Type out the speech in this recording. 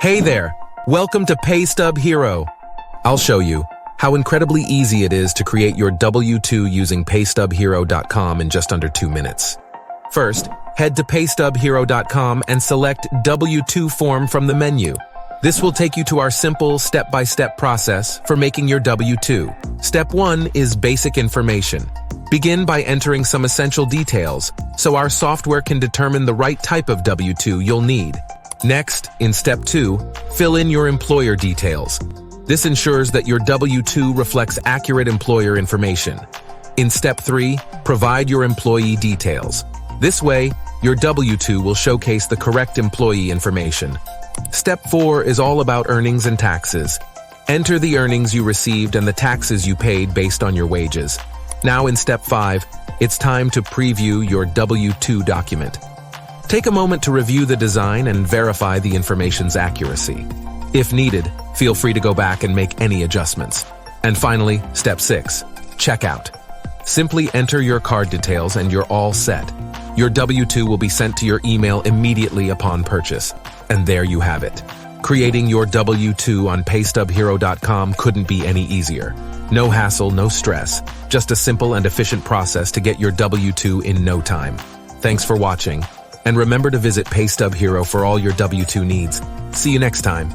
Hey there, welcome to PaystubHero. I'll show you how incredibly easy it is to create your W-2 using PaystubHero.com in just under 2 minutes. First, head to PaystubHero.com and select W-2 form from the menu. This will take you to our simple step-by-step process for making your W-2. Step 1 is basic information. Begin by entering some essential details so our software can determine the right type of W-2 you'll need. Next, in Step 2, fill in your employer details. This ensures that your W-2 reflects accurate employer information. In Step 3, provide your employee details. This way, your W-2 will showcase the correct employee information. Step 4 is all about earnings and taxes. Enter the earnings you received and the taxes you paid based on your wages. Now in Step 5, it's time to preview your W-2 document. Take a moment to review the design and verify the information's accuracy. If needed, feel free to go back and make any adjustments. And finally, Step 6, checkout. Simply enter your card details and you're all set. Your W-2 will be sent to your email immediately upon purchase. And there you have it. Creating your W-2 on PaystubHero.com couldn't be any easier. No hassle, no stress. Just a simple and efficient process to get your W-2 in no time. Thanks for watching. And remember to visit PaystubHero for all your W-2 needs. See you next time.